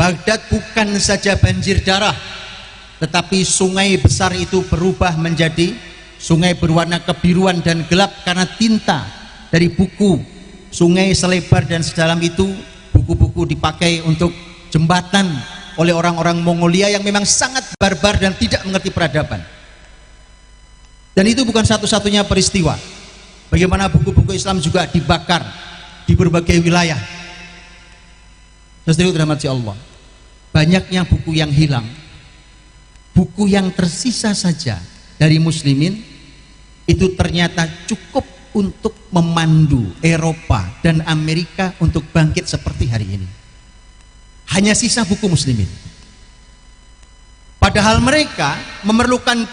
Baghdad bukan saja banjir darah, tetapi sungai besar itu berubah menjadi sungai berwarna kebiruan dan gelap karena tinta dari buku. Sungai selebar dan sedalam itu, buku-buku dipakai untuk jembatan oleh orang-orang Mongolia yang memang sangat barbar dan tidak mengerti peradaban. Dan itu bukan satu-satunya peristiwa. Bagaimana buku-buku Islam juga dibakar di berbagai wilayah. Saudara dirahmati Allah, banyaknya buku yang hilang, buku yang tersisa saja dari muslimin itu ternyata cukup untuk memandu Eropa dan Amerika untuk bangkit seperti hari ini. Hanya sisa buku muslimin. Padahal mereka memerlukan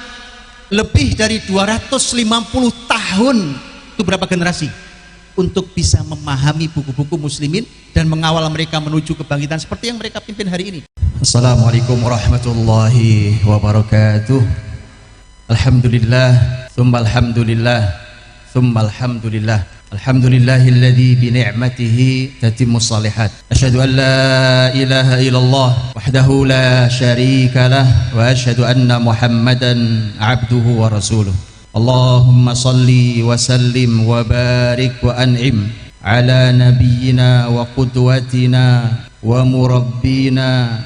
lebih dari 250 tahun, itu berapa generasi, untuk bisa memahami buku-buku muslimin dan mengawal mereka menuju kebangkitan seperti yang mereka pimpin hari ini. Assalamualaikum warahmatullahi wabarakatuh. Alhamdulillah, tsumma alhamdulillah, tsumma alhamdulillah. Alhamdulillahilladzi bi ni'matihi tatimmus shalihat. Asyhadu an la ilaha illallah wahdahu la syarika lah wa asyhadu anna Muhammadan abduhu wa rasuluh. Allahumma salli wa sallim wa barik wa an'im ala nabiyyina wa qudwatina wa murabbina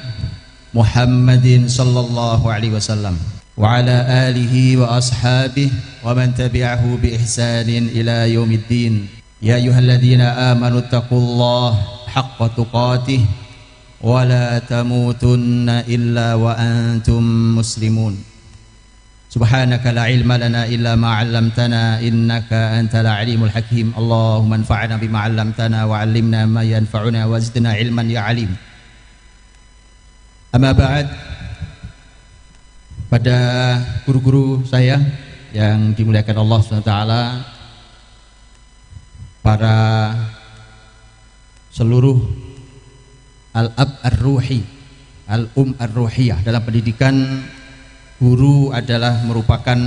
Muhammadin sallallahu alaihi wasallam wa ala alihi wa ashabihi wa man tabi'ahu bi ihsanin ila yaumiddin. Ya ayyuhalladzina amanu taqullaha haqqa tuqatih wa la tamutunna illa wa antum muslimun. Subhanaka la ilma lana illa ma 'allamtana innaka antal alimul hakim. Allahumma anfa'na bima 'allamtana wa 'allimna ma yanfa'una wa zidna ilman ya 'alim. Amma ba'd, pada guru-guru saya yang dimuliakan Allah SWT, para seluruh al-ab ar-ruhi, al-um ar-ruhiyah, dalam pendidikan guru adalah merupakan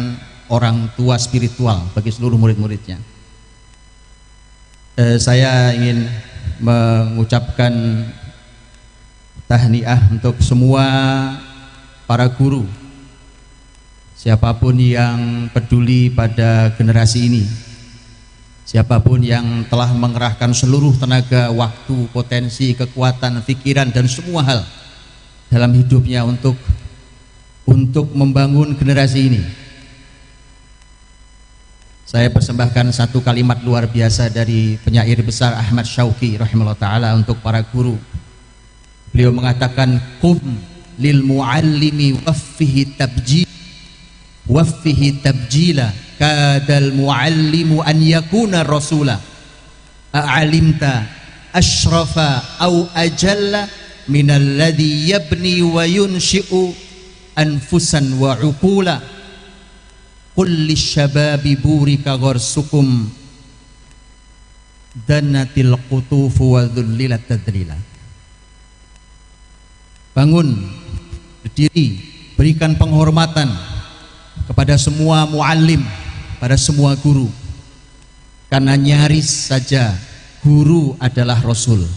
orang tua spiritual bagi seluruh murid-muridnya. Saya ingin mengucapkan tahniah untuk semua para guru, siapapun yang peduli pada generasi ini, siapapun yang telah mengerahkan seluruh tenaga, waktu, potensi, kekuatan, pikiran dan semua hal dalam hidupnya untuk membangun generasi ini. Saya persembahkan satu kalimat luar biasa dari penyair besar Ahmad Syauqi rahimahullah ta'ala untuk para guru. Beliau mengatakan, qum lil muallimi waffihi tabjila kadal muallimu an yakuna rasula a'alimta ashrafa au ajalla minalladhi yabni wa yunshi'u anfusan wa uqula qul lisyababi burika gharsukum danatil qutufu wa dhullilat tadlila. Bangun, berdiri, berikan penghormatan kepada semua muallim, pada semua guru, karena nyaris saja guru adalah Rasul.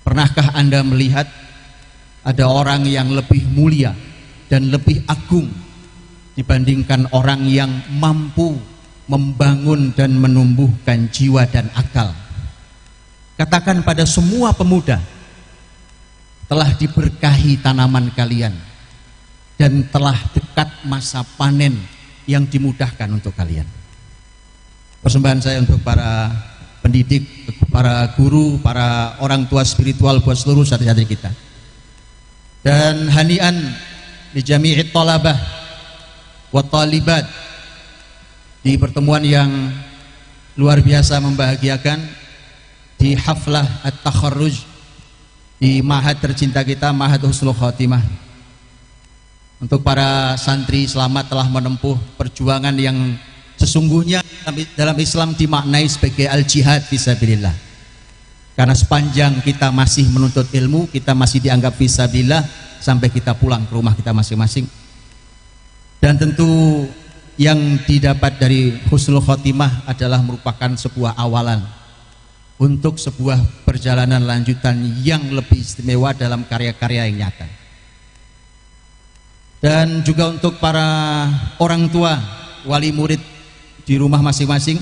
Pernahkah Anda melihat ada orang yang lebih mulia dan lebih agung dibandingkan orang yang mampu membangun dan menumbuhkan jiwa dan akal? Katakan pada semua pemuda, telah diberkahi tanaman kalian dan telah dekat masa panen yang dimudahkan untuk kalian. Persembahan saya untuk para pendidik, para guru, para orang tua spiritual buat seluruh santri-santri kita. Dan hanian li jami'it talabah wa talibat, di pertemuan yang luar biasa membahagiakan di haflah at-takharruj di Ma'had tercinta kita, Ma'had Husnul Khotimah. Untuk para santri selamat telah menempuh perjuangan yang sesungguhnya dalam Islam dimaknai sebagai al-jihad fisabilillah. Karena sepanjang kita masih menuntut ilmu, kita masih dianggap fisabilillah sampai kita pulang ke rumah kita masing-masing. Dan tentu yang didapat dari Husnul Khotimah adalah merupakan sebuah awalan untuk sebuah perjalanan lanjutan yang lebih istimewa dalam karya-karya yang nyata. Dan juga untuk para orang tua, wali murid di rumah masing-masing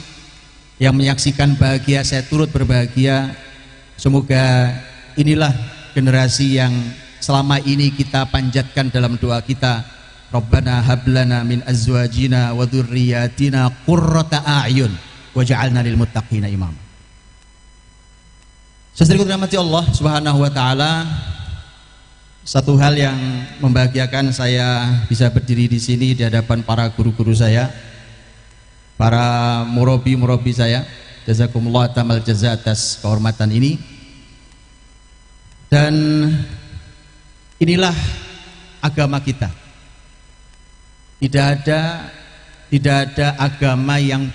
yang menyaksikan bahagia, saya turut berbahagia. Semoga inilah generasi yang selama ini kita panjatkan dalam doa kita, Rabbana hablana min azwajina wa dzurriyyatina qurrata a'yun waj'alna lil muttaqina imama. Saudaraku dirahmati Allah Subhanahu wa taala, satu hal yang membahagiakan saya bisa berdiri di sini di hadapan para guru-guru saya, para murabi-murabi saya. Jazakumullah tamal jaza atas kehormatan ini. Dan inilah agama kita. Tidak ada agama yang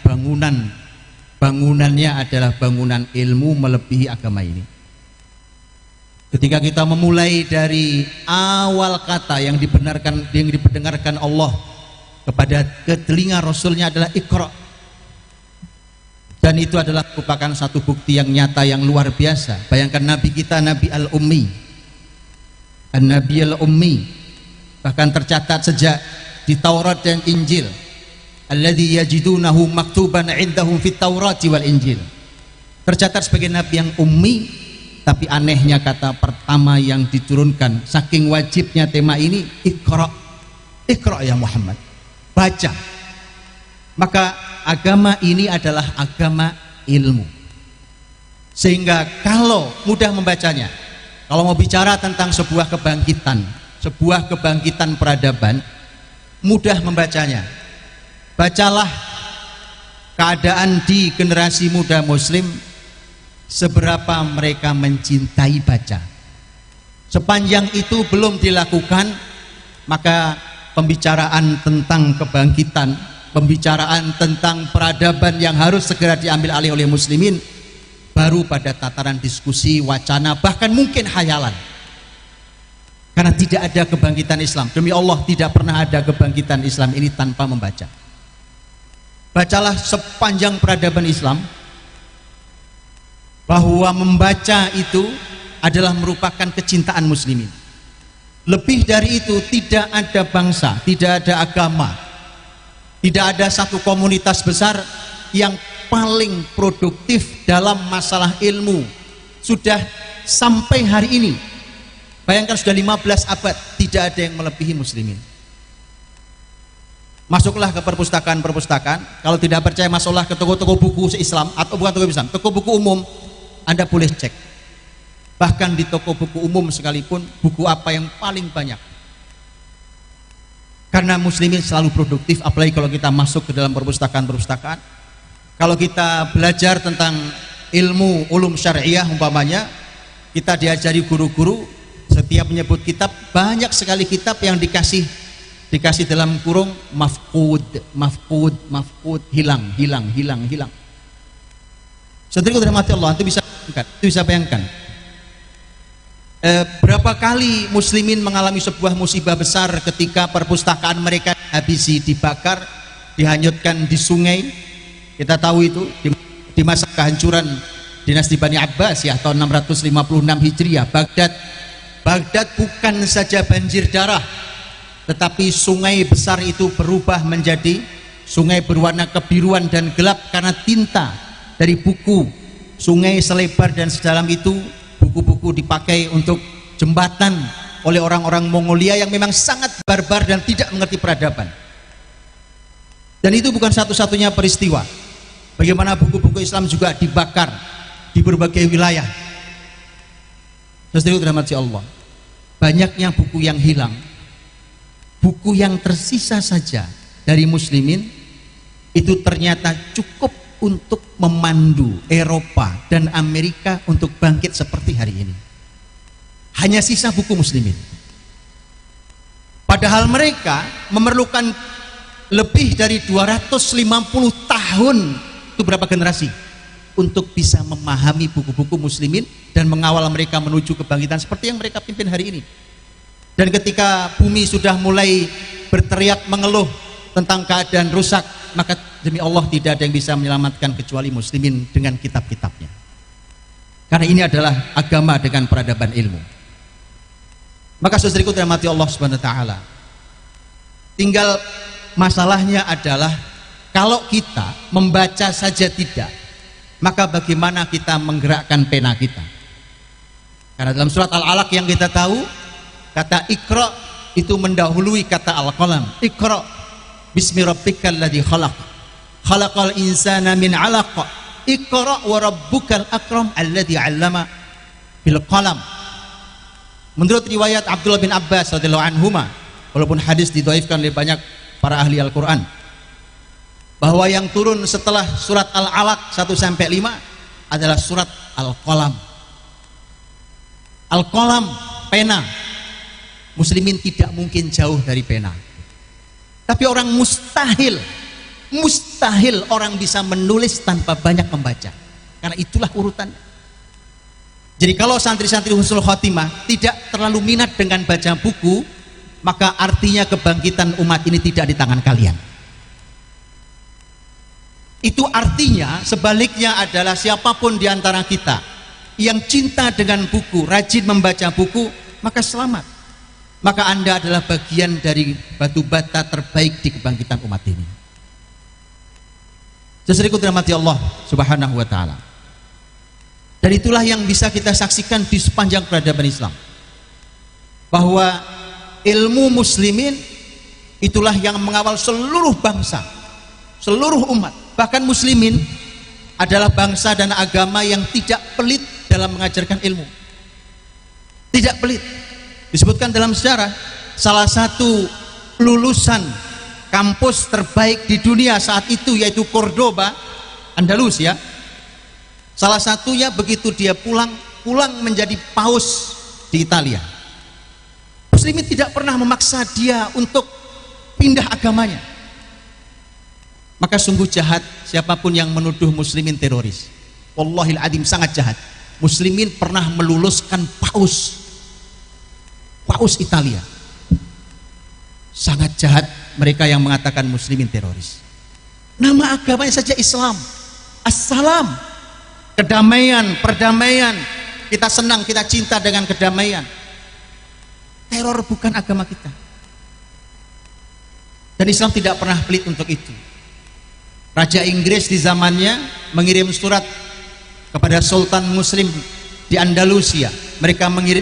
bangunannya adalah bangunan ilmu melebihi agama ini. Ketika kita memulai dari awal kata yang diperdengarkan Allah kepada ke telinga Rasulnya adalah Iqra, dan itu adalah merupakan satu bukti yang nyata yang luar biasa. Bayangkan Nabi kita, Nabi Al-Ummi, An-Nabi Al-Ummi, bahkan tercatat sejak di Taurat dan Injil, alladzi yajidunahu maktuban indahum fit Taurati wal Injil, tercatat sebagai nabi yang ummi. Tapi anehnya kata pertama yang diturunkan, saking wajibnya tema ini, Iqra, Iqra ya Muhammad, baca. Maka agama ini adalah agama ilmu, sehingga kalau mudah membacanya, kalau mau bicara tentang sebuah kebangkitan peradaban, mudah membacanya. Bacalah keadaan di generasi muda muslim, seberapa mereka mencintai baca. Sepanjang itu belum dilakukan, maka pembicaraan tentang kebangkitan, pembicaraan tentang peradaban yang harus segera diambil alih oleh muslimin baru pada tataran diskusi, wacana, bahkan mungkin khayalan. Karena tidak ada kebangkitan Islam, demi Allah tidak pernah ada kebangkitan Islam ini tanpa membaca. Bacalah sepanjang peradaban Islam, bahwa membaca itu adalah merupakan kecintaan muslimin. Lebih dari itu, tidak ada bangsa, tidak ada agama, tidak ada satu komunitas besar yang paling produktif dalam masalah ilmu sudah sampai hari ini. Bayangkan sudah 15 abad tidak ada yang melebihi muslimin. Masuklah ke perpustakaan-perpustakaan. Kalau tidak percaya, masuklah ke toko-toko buku Islam, atau bukan toko Islam, toko buku umum. Anda boleh cek. Bahkan di toko buku umum sekalipun, buku apa yang paling banyak? Karena muslimin selalu produktif, apalagi kalau kita masuk ke dalam perpustakaan-perpustakaan. Kalau kita belajar tentang ilmu ulum syariah umpamanya, kita diajari guru-guru, setiap menyebut kitab, banyak sekali kitab yang dikasih dalam kurung mafqud, hilang. Saudaraku dirahmati Allah, itu bisa bayangkan berapa kali muslimin mengalami sebuah musibah besar ketika perpustakaan mereka habisi, dibakar, dihanyutkan di sungai. Kita tahu itu di masa kehancuran dinasti Bani Abbas ya, tahun 656 Hijriah. Baghdad bukan saja banjir darah, tetapi sungai besar itu berubah menjadi sungai berwarna kebiruan dan gelap karena tinta dari buku. Sungai selebar dan sedalam itu, buku-buku dipakai untuk jembatan oleh orang-orang Mongolia yang memang sangat barbar dan tidak mengerti peradaban. Dan itu bukan satu-satunya peristiwa. Bagaimana buku-buku Islam juga dibakar di berbagai wilayah. Saudaraku dirahmati Allah, banyaknya buku yang hilang, buku yang tersisa saja dari muslimin itu ternyata cukup untuk memandu Eropa dan Amerika untuk bangkit seperti hari ini. Hanya sisa buku muslimin. Padahal mereka memerlukan lebih dari 250 tahun, itu berapa generasi, untuk bisa memahami buku-buku muslimin dan mengawal mereka menuju kebangkitan seperti yang mereka pimpin hari ini. Dan ketika bumi sudah mulai berteriak mengeluh tentang keadaan rusak, maka demi Allah tidak ada yang bisa menyelamatkan kecuali muslimin dengan kitab-kitabnya. Karena ini adalah agama dengan peradaban ilmu. Maka saudariku dirahmati Allah Subhanahu wa taala. Tinggal masalahnya adalah kalau kita membaca saja tidak, maka bagaimana kita menggerakkan pena kita? Karena dalam surat Al-Alaq yang kita tahu, kata Iqra itu mendahului kata Al-Qalam. Iqra bismi rabbikal ladzi khalaq. Khalaqal insana min 'alaq. Iqra wa rabbukal akram alladzi 'allama bil qalam. Menurut riwayat Abdullah bin Abbas radhiyallahu anhuma, walaupun hadis didhaifkan oleh banyak para ahli Al-Qur'an, bahwa yang turun setelah surat Al-Alaq 1 sampai 5 adalah surat Al-Qalam. Al-Qalam, pena. Muslimin tidak mungkin jauh dari pena. Tapi orang mustahil orang bisa menulis tanpa banyak membaca, karena itulah urutannya. Jadi kalau santri-santri husnul khotimah tidak terlalu minat dengan baca buku, maka artinya kebangkitan umat ini tidak di tangan kalian. Itu artinya sebaliknya adalah siapapun di antara kita yang cinta dengan buku, rajin membaca buku, maka selamat. Maka Anda adalah bagian dari batu bata terbaik di kebangkitan umat ini. Saudariku dirahmati Allah Subhanahu wa taala. Dan itulah yang bisa kita saksikan di sepanjang peradaban Islam, bahwa ilmu muslimin itulah yang mengawal seluruh bangsa, seluruh umat. Bahkan muslimin adalah bangsa dan agama yang tidak pelit dalam mengajarkan ilmu. Tidak pelit. Disebutkan dalam sejarah, salah satu lulusan kampus terbaik di dunia saat itu yaitu Cordoba, Andalusia. Salah satunya begitu dia pulang menjadi paus di Italia. Muslimin tidak pernah memaksa dia untuk pindah agamanya. Maka sungguh jahat siapapun yang menuduh muslimin teroris. Wallahil adzim, sangat jahat. Muslimin pernah meluluskan paus Italia. Sangat jahat mereka yang mengatakan muslimin teroris. Nama agamanya saja Islam. Assalam, kedamaian, perdamaian. Kita senang, kita cinta dengan kedamaian. Teror bukan agama kita. Dan Islam tidak pernah pelit untuk itu. Raja Inggris di zamannya mengirim surat kepada Sultan Muslim di Andalusia.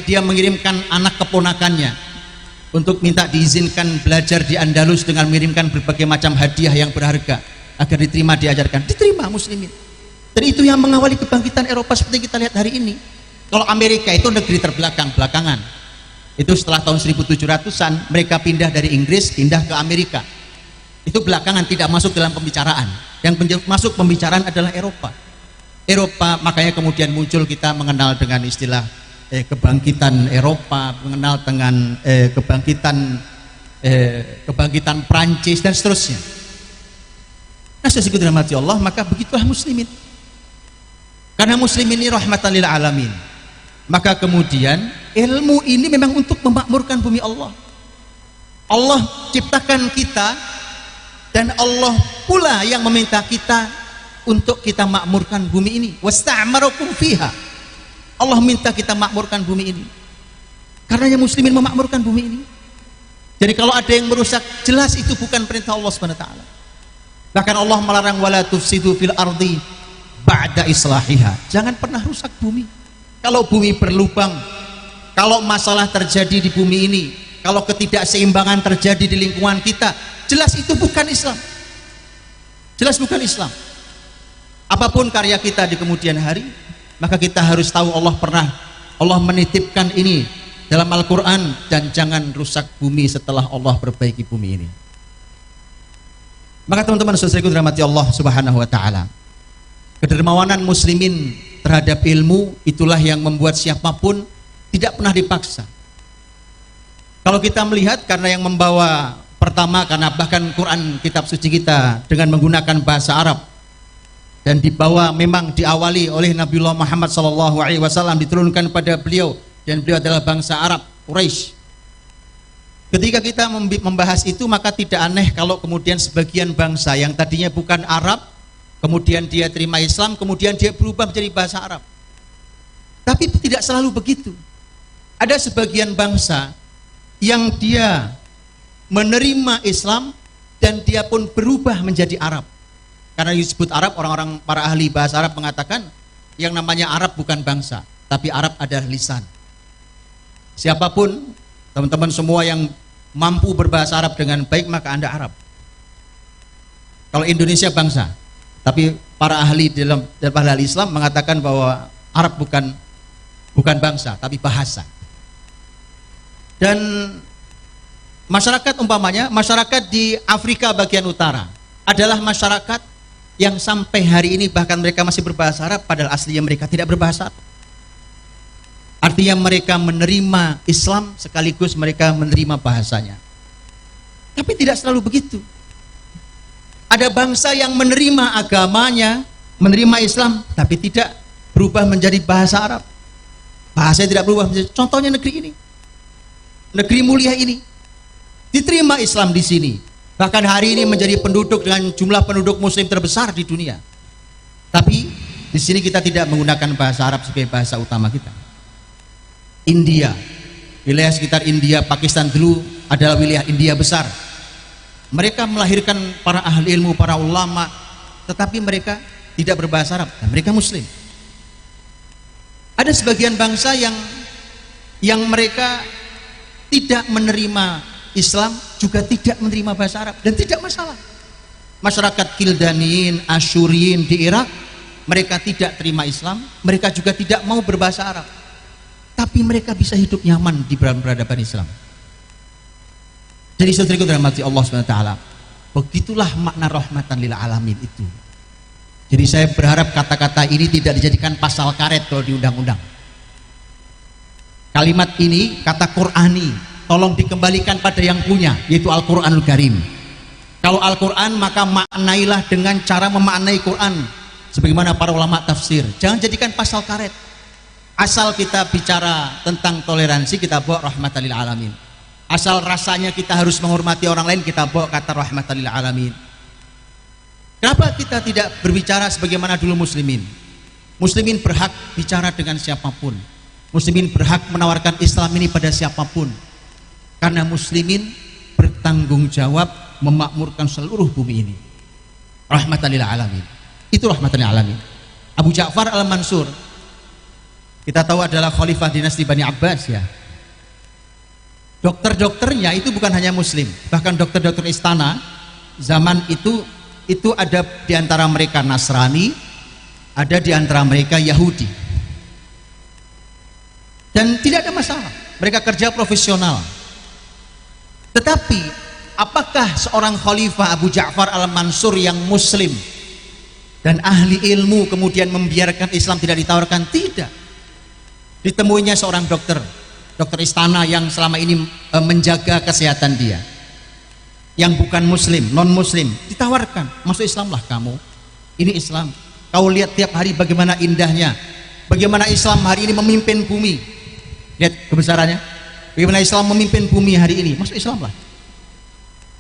Dia mengirimkan anak keponakannya untuk minta diizinkan belajar di Andalus dengan mengirimkan berbagai macam hadiah yang berharga agar diterima, diajarkan. Diterima muslimin. Dan itu yang mengawali kebangkitan Eropa seperti kita lihat hari ini. Kalau Amerika itu negeri terbelakang, belakangan. Itu setelah tahun 1700-an mereka pindah dari Inggris, pindah ke Amerika. Itu belakangan, tidak masuk dalam pembicaraan. Yang masuk pembicaraan adalah Eropa. Makanya kemudian muncul kita mengenal dengan istilah kebangkitan Eropa, mengenal dengan kebangkitan Prancis dan seterusnya. Nah, sesuai dirahmati Allah, maka begitulah muslimin. Karena muslimin ini rahmatan lil alamin. Maka kemudian ilmu ini memang untuk memakmurkan bumi Allah. Allah ciptakan kita dan Allah pula yang meminta kita untuk kita makmurkan bumi ini. Wasta'marakum fiha. Allah minta kita makmurkan bumi ini. Karenanya muslimin memakmurkan bumi ini. Jadi kalau ada yang merusak, jelas itu bukan perintah Allah Subhanahu wa taala. Bahkan Allah melarang wala tufsidu fil ardi ba'da islahiha. Jangan pernah rusak bumi. Kalau bumi berlubang, kalau masalah terjadi di bumi ini, kalau ketidakseimbangan terjadi di lingkungan kita, jelas itu bukan Islam. Jelas bukan Islam. Apapun karya kita di kemudian hari, maka kita harus tahu Allah menitipkan ini dalam Al-Quran, dan jangan rusak bumi setelah Allah perbaiki bumi ini. Maka teman-teman saudaraku dirahmati Allah Subhanahu wa taala, kedermawanan muslimin terhadap ilmu itulah yang membuat siapapun tidak pernah dipaksa. Kalau kita melihat, karena yang membawa pertama, karena bahkan Quran kitab suci kita dengan menggunakan bahasa Arab, dan dibawa memang diawali oleh Nabiullah Muhammad SAW, diturunkan pada beliau, dan beliau adalah bangsa Arab, Quraisy. Ketika kita membahas itu, maka tidak aneh kalau kemudian sebagian bangsa yang tadinya bukan Arab, kemudian dia terima Islam, kemudian dia berubah menjadi bahasa Arab. Tapi tidak selalu begitu. Ada sebagian bangsa yang dia menerima Islam dan dia pun berubah menjadi Arab. Karena disebut Arab, orang-orang para ahli bahasa Arab mengatakan yang namanya Arab bukan bangsa, tapi Arab adalah lisan. Siapapun, teman-teman semua yang mampu berbahasa Arab dengan baik, maka Anda Arab. Kalau Indonesia bangsa, tapi para ahli dalam ahli Islam mengatakan bahwa Arab bukan bangsa, tapi bahasa. Dan masyarakat umpamanya, masyarakat di Afrika bagian utara adalah masyarakat yang sampai hari ini bahkan mereka masih berbahasa Arab, padahal aslinya mereka tidak berbahasa Arab. Artinya mereka menerima Islam sekaligus mereka menerima bahasanya. Tapi tidak selalu begitu. Ada bangsa yang menerima agamanya, menerima Islam, tapi tidak berubah menjadi bahasa Arab. Bahasanya tidak berubah menjadi, contohnya negeri ini. Negeri mulia ini diterima Islam di sini, bahkan hari ini menjadi penduduk dengan jumlah penduduk muslim terbesar di dunia. Tapi di sini kita tidak menggunakan bahasa Arab sebagai bahasa utama kita. India, wilayah sekitar India, Pakistan dulu adalah wilayah India besar. Mereka melahirkan para ahli ilmu, para ulama, tetapi mereka tidak berbahasa Arab dan mereka muslim. Ada sebagian bangsa yang mereka tidak menerima Islam, juga tidak menerima bahasa Arab, dan tidak masalah. Masyarakat Kildaniin, Asyuriyin di Irak, mereka tidak terima Islam, mereka juga tidak mau berbahasa Arab, tapi mereka bisa hidup nyaman di peradaban Islam. Jadi saudaraku dirahmati Allah SWT, begitulah makna rahmatan lil alamin itu. Jadi saya berharap kata-kata ini tidak dijadikan pasal karet kalau di undang-undang. Kalimat ini kata Qur'ani, tolong dikembalikan pada yang punya, yaitu Al-Qur'anul Karim. Kalau Al-Qur'an, maka maknailah dengan cara memaknai Qur'an sebagaimana para ulama tafsir. Jangan jadikan pasal karet. Asal kita bicara tentang toleransi, kita bawa rahmatan lil alamin. Asal rasanya kita harus menghormati orang lain, kita bawa kata rahmatan lil alamin. Kenapa kita tidak berbicara sebagaimana dulu muslimin? Muslimin berhak bicara dengan siapapun. Muslimin berhak menawarkan Islam ini pada siapapun, karena muslimin bertanggung jawab memakmurkan seluruh bumi ini. Rahmatan lil alamin. Itu rahmatan lil alamin. Abu Ja'far al-Mansur, kita tahu adalah khalifah dinasti Bani Abbas ya. Dokter-dokternya itu bukan hanya muslim, bahkan dokter-dokter istana zaman itu ada di antara mereka Nasrani, ada di antara mereka Yahudi. Dan tidak ada masalah, mereka kerja profesional. Tetapi apakah seorang khalifah Abu Ja'far al-Mansur yang muslim dan ahli ilmu kemudian membiarkan Islam tidak ditawarkan? Tidak. Ditemuinya seorang dokter istana yang selama ini menjaga kesehatan dia, yang bukan muslim, non muslim, ditawarkan, masuk Islamlah kamu, ini Islam, kau lihat tiap hari bagaimana indahnya, bagaimana Islam hari ini memimpin bumi. Lihat kebesarannya, bagaimana Islam memimpin bumi hari ini, masuk Islamlah.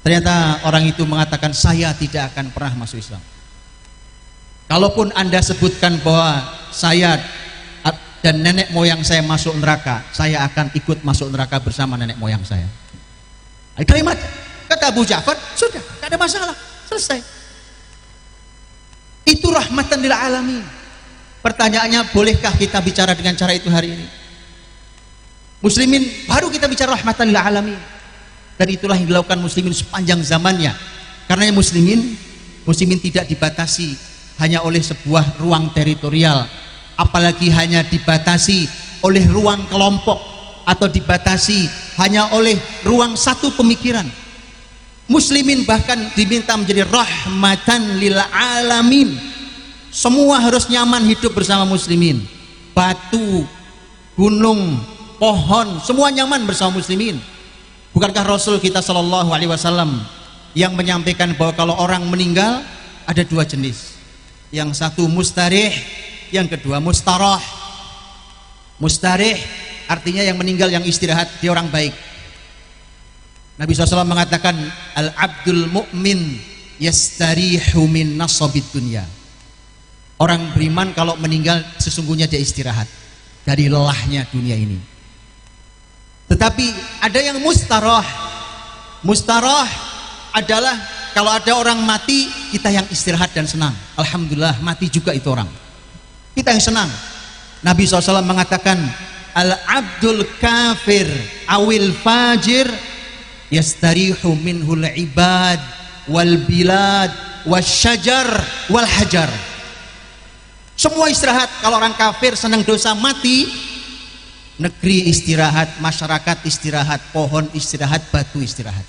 Ternyata orang itu mengatakan, saya tidak akan pernah masuk Islam. Kalaupun Anda sebutkan bahwa saya dan nenek moyang saya masuk neraka, saya akan ikut masuk neraka bersama nenek moyang saya. Kalimat kata Abu Ja'far, sudah, tidak ada masalah, selesai. Itu rahmatan lil alamin. Pertanyaannya, bolehkah kita bicara dengan cara itu hari ini? Muslimin baru kita bicara rahmatan lil alamin, dan itulah yang dilakukan muslimin sepanjang zamannya. Karena muslimin tidak dibatasi hanya oleh sebuah ruang teritorial, apalagi hanya dibatasi oleh ruang kelompok atau dibatasi hanya oleh ruang satu pemikiran. Muslimin bahkan diminta menjadi rahmatan lil alamin. Semua harus nyaman hidup bersama muslimin. Batu, gunung, pohon, semua nyaman bersama muslimin. Bukankah Rasul kita Shallallahu Alaihi Wasallam yang menyampaikan bahwa kalau orang meninggal ada dua jenis, yang satu mustarih, yang kedua mustarah. Mustarih artinya yang meninggal, yang istirahat, dia orang baik. Nabi SAW mengatakan, al-abdul mu'min yastarihu min nasabid dunya. Orang beriman kalau meninggal sesungguhnya dia istirahat. dari lelahnya dunia ini. Tetapi ada yang mustarah. Mustarah adalah kalau ada orang mati, kita yang istirahat dan senang. Alhamdulillah, mati juga itu orang, kita yang senang. Nabi SAW mengatakan, al-abdul kafir awil fajir yastarihu minhul ibad wal bilad wasyajar wal hajar. Semua istirahat. Kalau orang kafir senang dosa, mati, negeri istirahat, masyarakat istirahat, pohon istirahat, batu istirahat.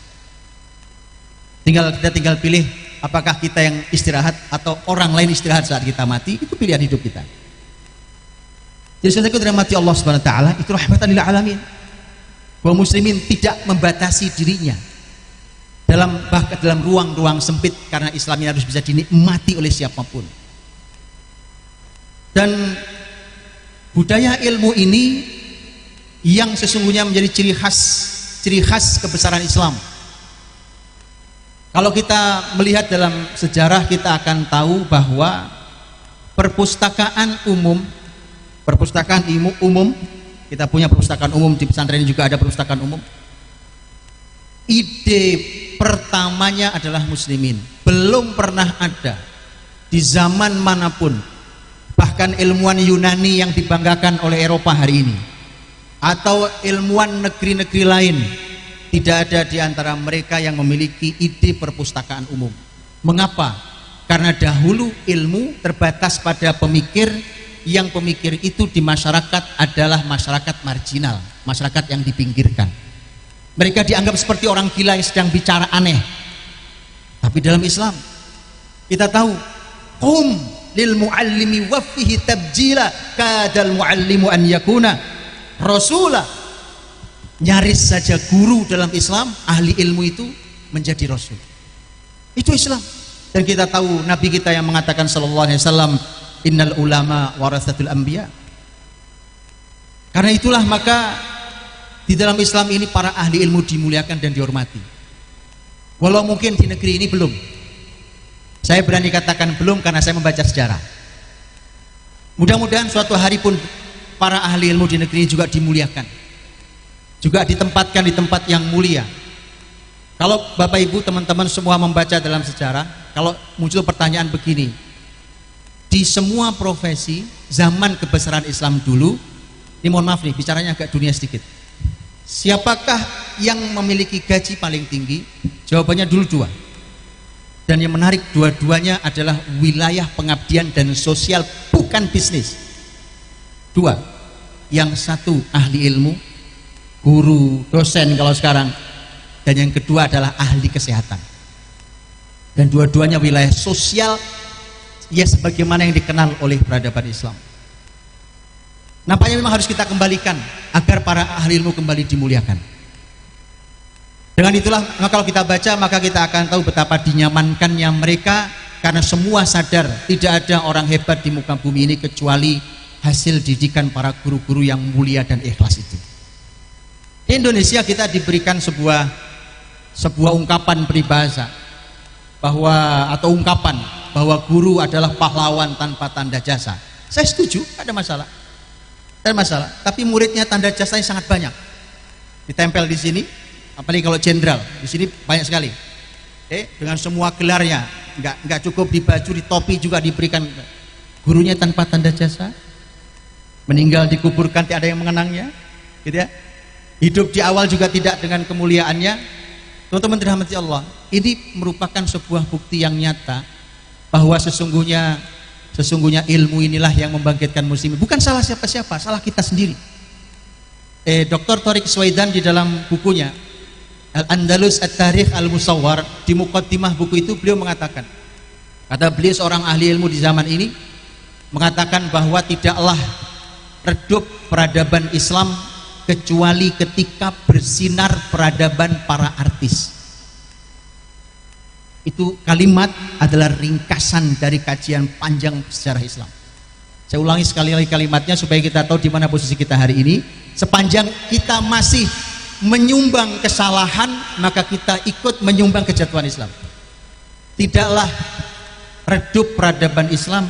Kita tinggal pilih apakah kita yang istirahat atau orang lain istirahat saat kita mati. Itu pilihan hidup kita. Jadi saudaraku dirahmati Allah Subhanahu wa taala, itu rahmatan lil alamin. Kaum muslimin tidak membatasi dirinya bahkan dalam ruang-ruang sempit, karena Islam ini harus bisa dinikmati oleh siapapun. Dan budaya ilmu ini yang sesungguhnya menjadi ciri khas kebesaran Islam. Kalau kita melihat dalam sejarah, kita akan tahu bahwa perpustakaan umum, kita punya perpustakaan umum di pesantren ini, juga ada perpustakaan umum. Ide pertamanya adalah muslimin. Belum pernah ada di zaman manapun, bahkan ilmuwan Yunani yang dibanggakan oleh Eropa hari ini, atau ilmuwan negeri-negeri lain, tidak ada di antara mereka yang memiliki ide perpustakaan umum. Mengapa? Karena dahulu ilmu terbatas pada pemikir, yang pemikir itu di masyarakat adalah masyarakat marginal, masyarakat yang dipinggirkan. Mereka dianggap seperti orang gila yang sedang bicara aneh. Tapi dalam Islam kita tahu, qum lil muallimi wa fihi tabjila kadal muallimu an yakuna rasula. Nyaris saja guru dalam Islam, ahli ilmu itu menjadi rasul. Itu Islam. Dan kita tahu Nabi kita yang mengatakan sallallahu alaihi wasallam, innal ulama waratsatul anbiya. Karena itulah maka di dalam Islam ini para ahli ilmu dimuliakan dan dihormati. Walau mungkin di negeri ini belum. Saya berani katakan belum, karena saya membaca sejarah. Mudah-mudahan suatu hari pun para ahli ilmu di negeri ini juga dimuliakan, juga ditempatkan di tempat yang mulia. Kalau Bapak Ibu teman-teman semua membaca dalam sejarah, kalau muncul pertanyaan begini, di semua profesi zaman kebesaran Islam dulu, ini mohon maaf nih bicaranya agak dunia sedikit, siapakah yang memiliki gaji paling tinggi? Jawabannya dulu dua. Dan yang menarik, dua-duanya adalah wilayah pengabdian dan sosial, bukan bisnis. Dua. Yang satu ahli ilmu, guru, dosen kalau sekarang. Dan yang kedua adalah ahli kesehatan. Dan dua-duanya wilayah sosial, ya sebagaimana yang dikenal oleh peradaban Islam. Nampaknya memang harus kita kembalikan agar para ahli ilmu kembali dimuliakan. Dengan itulah, maka kalau kita baca, maka kita akan tahu betapa dinyamankannya mereka, karena semua sadar tidak ada orang hebat di muka bumi ini kecuali hasil didikan para guru-guru yang mulia dan ikhlas itu. Di Indonesia kita diberikan sebuah ungkapan peribahasa atau ungkapan bahwa guru adalah pahlawan tanpa tanda jasa. Saya setuju, ada masalah. Tapi muridnya tanda jasanya sangat banyak. Ditempel di sini, apalagi kalau jenderal, di sini banyak sekali. Dengan semua gelarnya, nggak cukup di baju, di topi juga diberikan. Gurunya tanpa tanda jasa, meninggal dikuburkan tidak ada yang mengenangnya, gitu ya. Hidup di awal juga tidak dengan kemuliaannya. Teman-teman dirahmati Allah, ini merupakan sebuah bukti yang nyata bahwa sesungguhnya ilmu inilah yang membangkitkan muslimin. Bukan salah siapa-siapa, salah kita sendiri. Dr. Thariq Suwaidan di dalam bukunya Al-Andalus At-Tarikh Al-Musawwar, di muqaddimah buku itu beliau mengatakan, kata beliau seorang ahli ilmu di zaman ini, mengatakan bahwa tidaklah redup peradaban Islam kecuali ketika bersinar peradaban para artis. Itu kalimat adalah ringkasan dari kajian panjang sejarah Islam. Saya ulangi sekali lagi kalimatnya supaya kita tahu di mana posisi kita hari ini. Sepanjang kita masih menyumbang kesalahan, maka kita ikut menyumbang kejatuhan Islam. Tidaklah redup peradaban Islam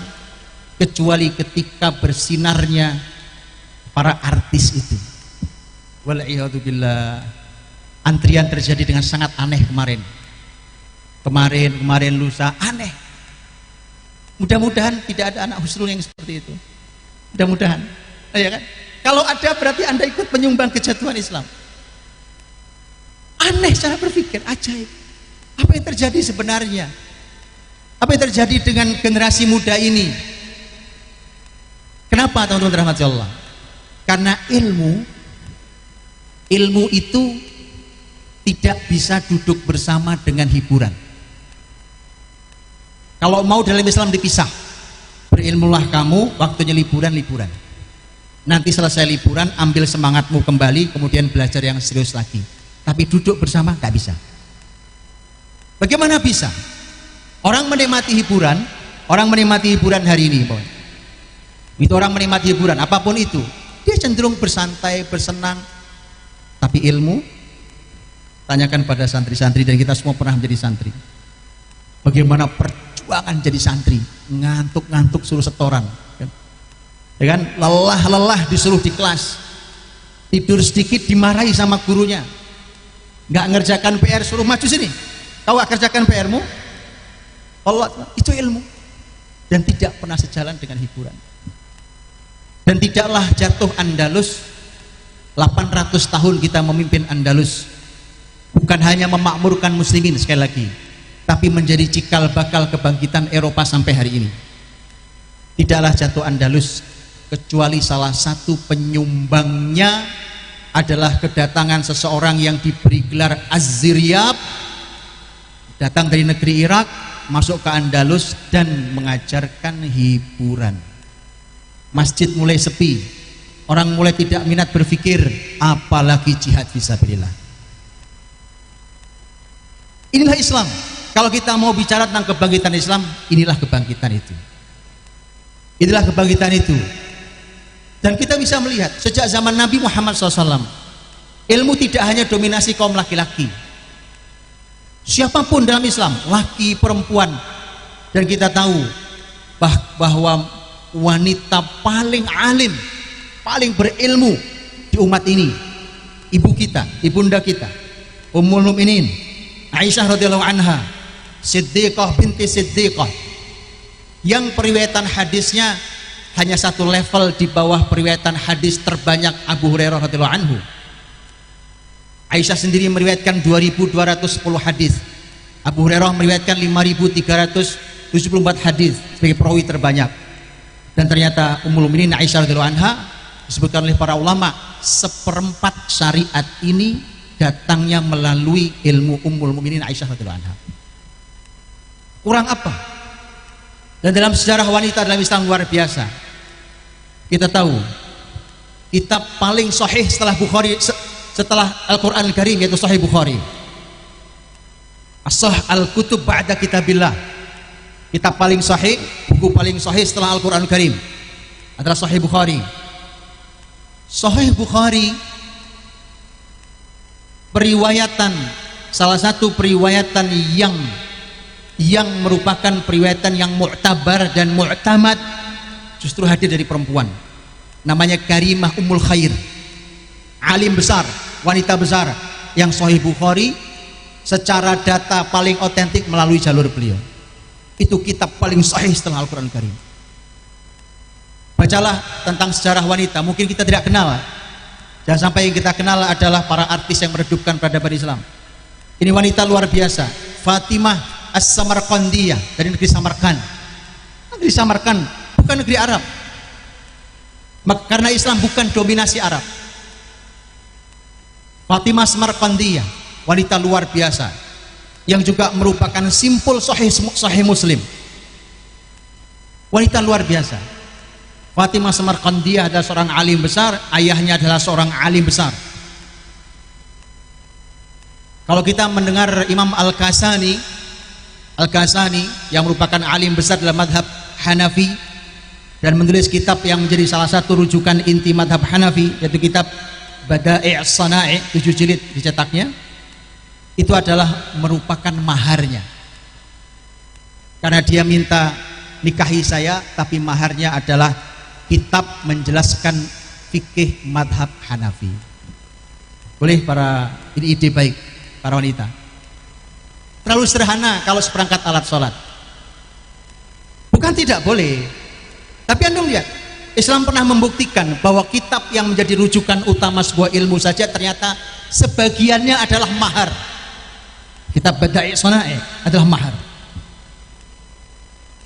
kecuali ketika bersinarnya para artis itu. Wal'iyadzubillah. Antrian terjadi dengan sangat aneh kemarin lusa, aneh. Mudah-mudahan tidak ada anak husnul yang seperti itu, mudah-mudahan, ya kan? Kalau ada berarti Anda ikut menyumbang kejatuhan Islam. Aneh cara berpikir, ajaib. Apa yang terjadi sebenarnya? Apa yang terjadi dengan generasi muda ini? Kenapa teman-teman rahmati Allah? Karena ilmu itu tidak bisa duduk bersama dengan hiburan. Kalau mau dalam Islam dipisah, berilmulah kamu, waktunya liburan. Nanti selesai liburan, ambil semangatmu kembali, kemudian belajar yang serius lagi. Tapi duduk bersama nggak bisa. Bagaimana bisa? Orang menikmati hiburan hari ini, Pak. Itu orang menikmati hiburan, apapun itu, dia cenderung bersantai, bersenang. Tapi ilmu, tanyakan pada santri-santri, dan kita semua pernah menjadi santri. Bagaimana perjuangan jadi santri, ngantuk-ngantuk suruh setoran, kan? Ya kan? Lelah disuruh di kelas, tidur sedikit dimarahi sama gurunya, nggak ngerjakan PR suruh maju sini, kau gak kerjakan PR-mu. Allah, itu ilmu, dan tidak pernah sejalan dengan hiburan. Dan tidaklah jatuh Andalus, 800 tahun kita memimpin Andalus, bukan hanya memakmurkan muslimin sekali lagi, tapi menjadi cikal bakal kebangkitan Eropa sampai hari ini. Tidaklah jatuh Andalus kecuali salah satu penyumbangnya adalah kedatangan seseorang yang diberi gelar Az-Ziryab, datang dari negeri Irak, masuk ke Andalus dan mengajarkan hiburan. Masjid mulai sepi, orang mulai tidak minat berpikir, apalagi jihad fisabilillah. Inilah Islam. Kalau kita mau bicara tentang kebangkitan Islam, inilah kebangkitan itu. Inilah kebangkitan itu. Dan kita bisa melihat sejak zaman Nabi Muhammad SAW, ilmu tidak hanya dominasi kaum laki-laki. Siapapun dalam Islam, laki, perempuan. Dan kita tahu bahwa wanita paling alim, paling berilmu di umat ini, ibu kita, ibunda kita, Ummul Mukminin Aisyah radhiyallahu anha, Siddiqah binti Siddiqah, yang periwayatan hadisnya hanya satu level di bawah periwayatan hadis terbanyak Abu Hurairah radhiyallahu anhu. Aisyah sendiri meriwayatkan 2210 hadis. Abu Hurairah meriwayatkan 5374 hadis sebagai perawi terbanyak. Dan ternyata Ummul Mukminin Aisyah radhiyallahu anha disebutkan oleh para ulama, seperempat syariat ini datangnya melalui ilmu Ummul Mukminin Aisyah radhiyallahu anha. Kurang apa? Dan dalam sejarah wanita dalam Islam luar biasa. Kita tahu kitab paling sahih setelah Bukhari, setelah Al-Quran Al-Karim, yaitu Sahih Bukhari. As-sah al-kutub ba'da kitabillah. Kitab paling sahih, buku paling sahih setelah Al-Quran Al-Karim adalah Sahih Bukhari. Sahih Bukhari, periwayatan, salah satu periwayatan yang merupakan periwayatan yang mu'tabar dan mu'tamad, justru hadir dari perempuan, namanya Karimah Ummul Khair, alim besar, wanita besar, yang Sahih Bukhari secara data paling otentik melalui jalur beliau. Itu kitab paling sahih setelah Al-Quran Al-Karim. Bacalah tentang sejarah wanita, mungkin kita tidak kenal. Jangan sampai yang kita kenal adalah para artis yang meredupkan peradaban Islam. Ini wanita luar biasa, Fatimah As-Samarqandiyah, dari negeri Samarkand. Negeri Samarkand bukan negeri Arab, karena Islam bukan dominasi Arab. Fatimah Samarqandiyah, wanita luar biasa, yang juga merupakan simpul sahih Muslim. Wanita luar biasa. Fatimah Samarqandiyah adalah seorang alim besar, ayahnya adalah seorang alim besar. Kalau kita mendengar Imam Al-Kasani yang merupakan alim besar dalam madhab Hanafi dan menulis kitab yang menjadi salah satu rujukan inti madhab Hanafi, yaitu kitab Bada'i' As-Sana'i, 7 jilid dicetaknya, itu adalah merupakan maharnya, karena dia minta nikahi saya, tapi maharnya adalah kitab menjelaskan fikih madhab Hanafi. Boleh para ini ide baik para wanita. Terlalu sederhana kalau seperangkat alat sholat. Bukan tidak boleh, tapi Anda lihat Islam pernah membuktikan bahwa kitab yang menjadi rujukan utama sebuah ilmu saja ternyata sebagiannya adalah mahar. Kitab Bada'i' Shana'i' adalah mahar.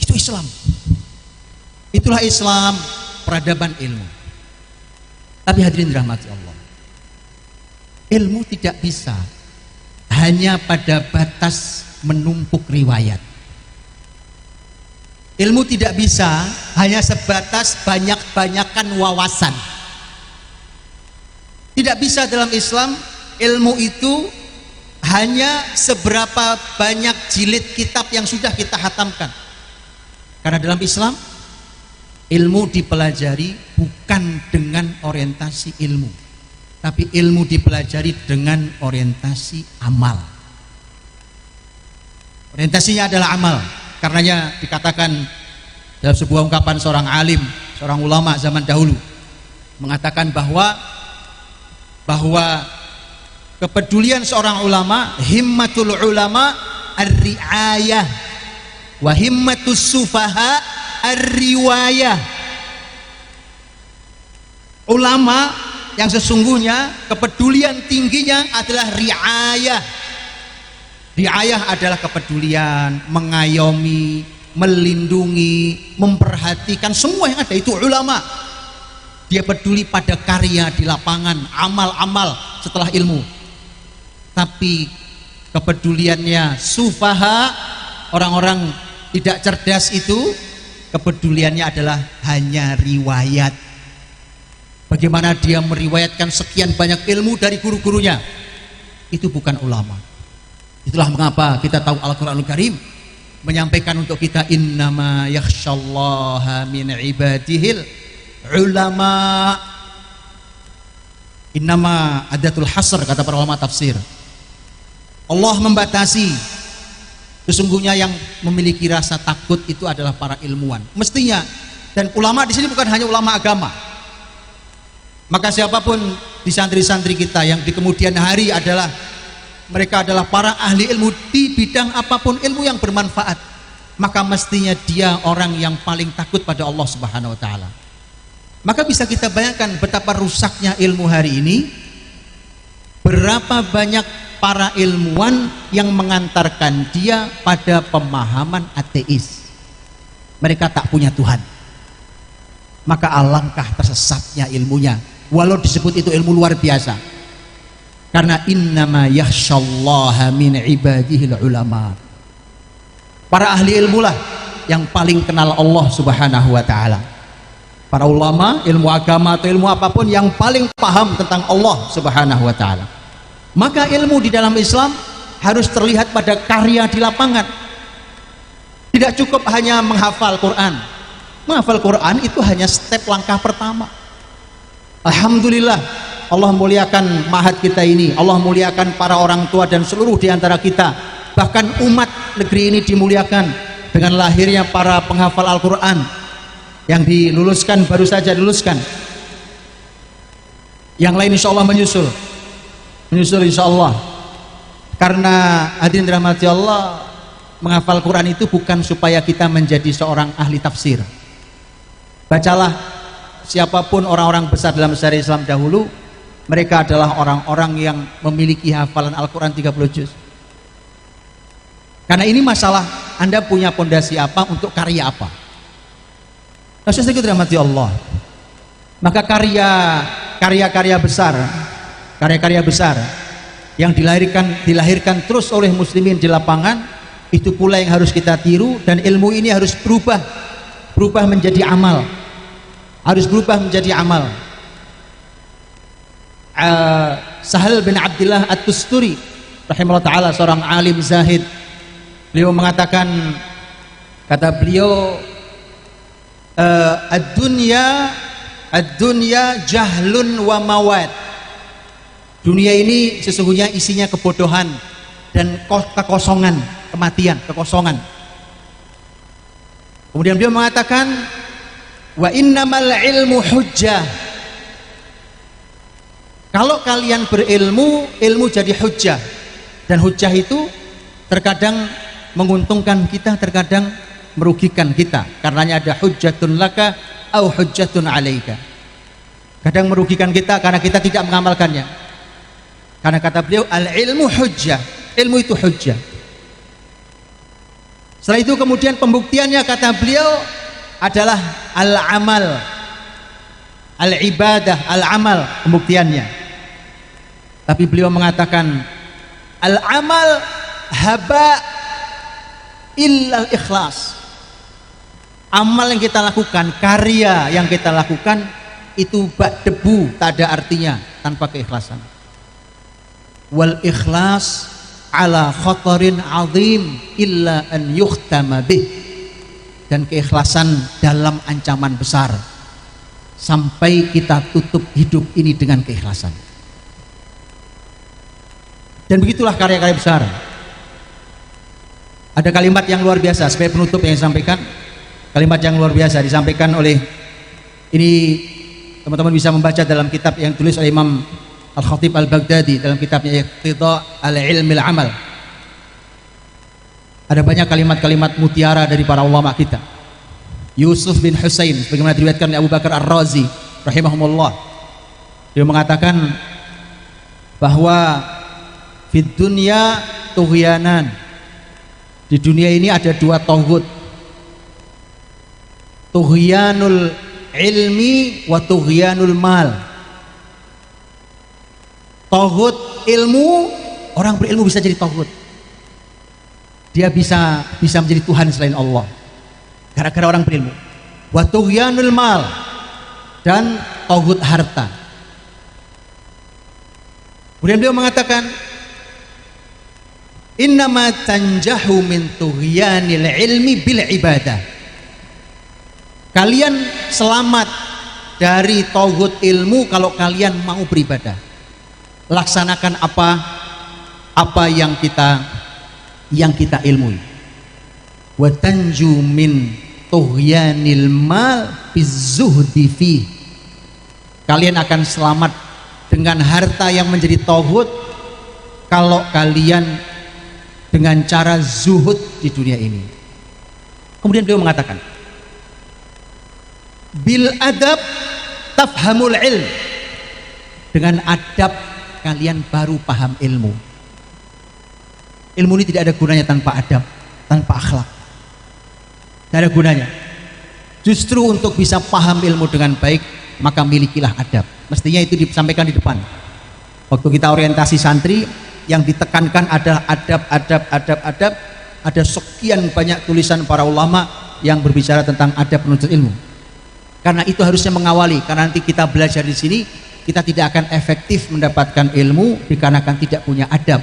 Itu Islam. Itulah Islam, peradaban ilmu. Tapi hadirin dirahmati Allah, ilmu tidak bisa hanya pada batas menumpuk riwayat. Ilmu tidak bisa hanya sebatas banyak-banyakan wawasan. Tidak bisa dalam Islam ilmu itu hanya seberapa banyak jilid kitab yang sudah kita hatamkan. Karena dalam Islam ilmu dipelajari bukan dengan orientasi ilmu, tapi ilmu dipelajari dengan orientasi amal. Orientasinya adalah amal. Karenanya dikatakan dalam sebuah ungkapan seorang alim, seorang ulama zaman dahulu mengatakan bahwa kepedulian seorang ulama, himmatul ulama ar-ri'ayah wa himmatus sufaha ar-riwayah. Ulama yang sesungguhnya kepedulian tingginya adalah ri'ayah. Riayah adalah kepedulian, mengayomi, melindungi, memperhatikan semua yang ada, itu ulama. Dia peduli pada karya di lapangan, amal-amal setelah ilmu. Tapi kepeduliannya sufaha, orang-orang tidak cerdas itu, kepeduliannya adalah hanya riwayat. Bagaimana dia meriwayatkan sekian banyak ilmu dari guru-gurunya, itu bukan ulama. Itulah mengapa kita tahu Al-Quranul Karim menyampaikan untuk kita innama yakhshallaha min ibadihil ulama. Innama adatul hasr, kata para ulama tafsir. Allah membatasi, sesungguhnya yang memiliki rasa takut itu adalah para ilmuwan. Mestinya, dan ulama di sini bukan hanya ulama agama. Maka siapapun di santri-santri kita yang di kemudian hari mereka adalah para ahli ilmu di bidang apapun, ilmu yang bermanfaat, maka mestinya dia orang yang paling takut pada Allah Subhanahu wa taala. Maka bisa kita bayangkan betapa rusaknya ilmu hari ini, berapa banyak para ilmuwan yang mengantarkan dia pada pemahaman ateis. Mereka tak punya Tuhan. Maka alangkah tersesatnya ilmunya, walau disebut itu ilmu luar biasa. Karena innama yakhshallaha min ibadihil ulama. Para ahli ilmu lah yang paling kenal Allah Subhanahu wa taala. Para ulama, ilmu agama atau ilmu apapun yang paling paham tentang Allah Subhanahu wa taala. Maka ilmu di dalam Islam harus terlihat pada karya di lapangan. Tidak cukup hanya menghafal Quran. Menghafal Quran itu hanya step langkah pertama. Alhamdulillah Allah muliakan mahat kita ini, Allah muliakan para orang tua dan seluruh di antara kita, bahkan umat negeri ini dimuliakan dengan lahirnya para penghafal Al-Quran yang diluluskan, baru saja diluluskan. Yang lain insya Allah menyusul insya Allah. Karena hadirin dirahmati Allah, menghafal Quran itu bukan supaya kita menjadi seorang ahli tafsir. Bacalah siapapun orang-orang besar dalam sejarah Islam dahulu, mereka adalah orang-orang yang memiliki hafalan Al-Quran 30 juz. Karena ini masalah, Anda punya pondasi apa untuk karya apa. Nah, saya dirahmati Allah, maka karya-karya besar yang dilahirkan terus oleh muslimin di lapangan, itu pula yang harus kita tiru. Dan ilmu ini harus berubah menjadi amal, harus berubah menjadi amal. Sahal bin Abdullah At-Tusturi rahimahullah ta'ala, seorang alim zahid, beliau mengatakan, kata beliau, ad-dunya jahlun wa mawad. Dunia ini sesungguhnya isinya kebodohan dan kekosongan, kematian, kekosongan. Kemudian beliau mengatakan, wa innamal ilmu hujjah, Kalau kalian berilmu, ilmu jadi hujjah, dan hujjah itu terkadang menguntungkan kita, terkadang merugikan kita. Karenanya ada hujjatun laka au hujjatun alaika. Kadang merugikan kita karena kita tidak mengamalkannya. Karena kata beliau, al-ilmu hujjah, ilmu itu hujjah. Setelah itu kemudian pembuktiannya kata beliau adalah al-amal, al-ibadah, al-amal, pembuktiannya. Tapi beliau mengatakan al-amal haba illal ikhlas. Amal yang kita lakukan, karya yang kita lakukan itu bak debu, tak ada artinya tanpa keikhlasan. Wal ikhlas ala khatarin azim illa an yuhtama bih. Dan keikhlasan dalam ancaman besar sampai kita tutup hidup ini dengan keikhlasan. Dan begitulah karya-karya besar. Ada kalimat yang luar biasa sebagai penutup yang disampaikan. Kalimat yang luar biasa disampaikan oleh, ini teman-teman bisa membaca dalam kitab yang ditulis oleh Imam Al-Khatib Al-Baghdadi dalam kitabnya Iqtida' al-Ilmil Amal. Ada banyak kalimat-kalimat mutiara dari para ulama kita. Yusuf bin Husain sebagaimana diriwayatkan oleh Abu Bakar Ar-Razi rahimahumullah, dia mengatakan bahwa fid dunya tughyanan, di dunia ini ada dua tauhid, tughyanul ilmi wa tughyanul mal. Tauhid ilmu, orang berilmu bisa jadi tauhid, dia bisa menjadi Tuhan selain Allah gara-gara orang berilmu. Wa tughyanul mal, dan tauhid harta. Kemudian beliau mengatakan innama tanjahu min tughyanil ilmi bil ibadah. Kalian selamat dari tauhid ilmu kalau kalian mau beribadah. Laksanakan apa yang kita ilmui. Wa tanju min tughyanil mal bizuhdi fi. Kalian akan selamat dengan harta yang menjadi tauhid kalau kalian dengan cara zuhud di dunia ini. Kemudian beliau mengatakan bil adab tafhamul ilm. Dengan adab kalian baru paham ilmu. Ilmu ini tidak ada gunanya tanpa adab, tanpa akhlak. Tidak ada gunanya. Justru untuk bisa paham ilmu dengan baik, maka milikilah adab. Mestinya itu disampaikan di depan. Waktu kita orientasi santri, yang ditekankan adalah adab. Ada sekian banyak tulisan para ulama yang berbicara tentang adab menuntut ilmu. Karena itu harusnya mengawali, karena nanti kita belajar di sini, kita tidak akan efektif mendapatkan ilmu dikarenakan tidak punya adab.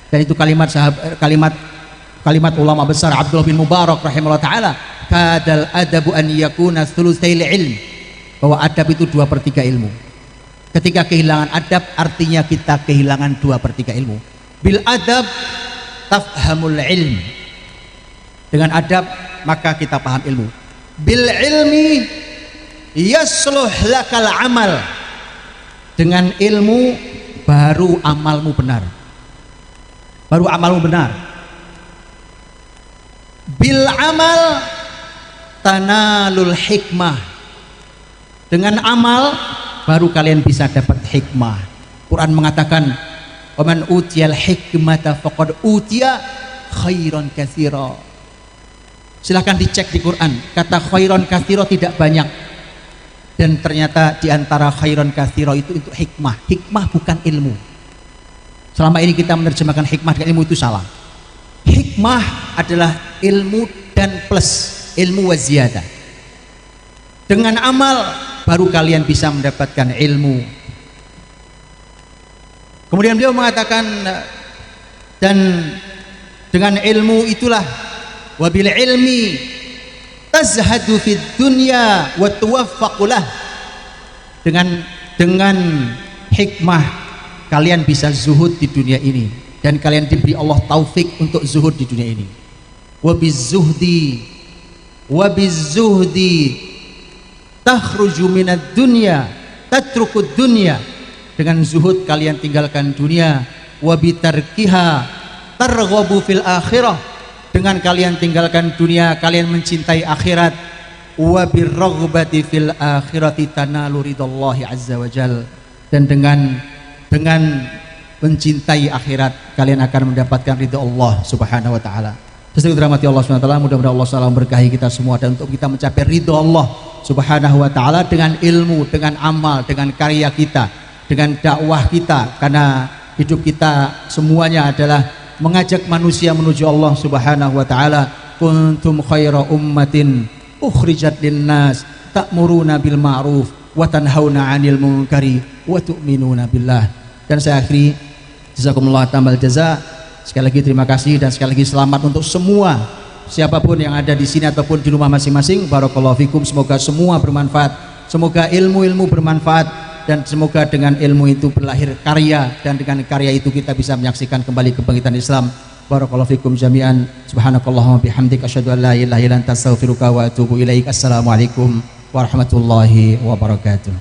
Dan itu kalimat ulama besar Abdullah bin Mubarak rahimahullah taala, kadal adabu an yakuna thulutsail ilm, bahwa adab itu 2/3 ilmu. Ketika kehilangan adab, artinya kita kehilangan 2/3 ilmu. Bil adab tafhamul ilm. Dengan adab maka kita paham ilmu. Bil ilmi yasluh lakal amal. Dengan ilmu baru amalmu benar. Baru amalmu benar. Bil amal tanalul hikmah. Dengan amal baru kalian bisa dapat hikmah. Quran mengatakan, "Waman utiyal hikmata faqad utiya khairan katsira." Silahkan dicek di Quran, kata khairan katsira tidak banyak. Dan ternyata diantara khairan katsira itu hikmah. Hikmah bukan ilmu. Selama ini kita menerjemahkan hikmah dengan ilmu itu salah. Hikmah adalah ilmu dan plus ilmu wa ziyadah. Dengan amal baru kalian bisa mendapatkan ilmu. Kemudian beliau mengatakan, dan dengan ilmu itulah wabil ilmi tazhadu fid dunya wa tuwaffaqulah. Dengan hikmah kalian bisa zuhud di dunia ini dan kalian diberi Allah taufik untuk zuhud di dunia ini. Wabizuhdi takhruju minad dunya tatrukud dunya. dengan zuhud kalian tinggalkan dunia, wa bitarkiha targhabu fil akhirah, dengan kalian tinggalkan dunia kalian mencintai akhirat, wa birraghbati fil akhirati tanalu ridallahi azza wajal, dan dengan mencintai akhirat kalian akan mendapatkan ridha Allah subhanahu wa ta'ala. Sesuai dirahmati Allah subhanahu wa ta'ala, mudah-mudahan Allah SWT memberkahi kita semua, dan untuk kita mencapai ridha Allah subhanahu wa ta'ala dengan ilmu, dengan amal, dengan karya kita, dengan dakwah kita, karena hidup kita semuanya adalah mengajak manusia menuju Allah subhanahu wa ta'ala. Kuntum khaira ummatin ukhrijat linnas ta'muruna bil ma'ruf wa tanhauna 'anil munkari wa tu'minuna billah. Dan saya akhiri, jazakumullah tambal jaza. Sekali lagi terima kasih, dan sekali lagi selamat untuk semua siapapun yang ada di sini ataupun di rumah masing-masing. Barakallahu fikum, semoga semua bermanfaat, semoga ilmu-ilmu bermanfaat, dan semoga dengan ilmu itu berlahir karya, dan dengan karya itu kita bisa menyaksikan kembali kebangkitan Islam. Barakallahu fikum jami'an. Subhanakallahumma bihamdik asyhadu an la ilaha illa anta astaghfiruka wa atubu ilaik. Assalamualaikum warahmatullahi wabarakatuh.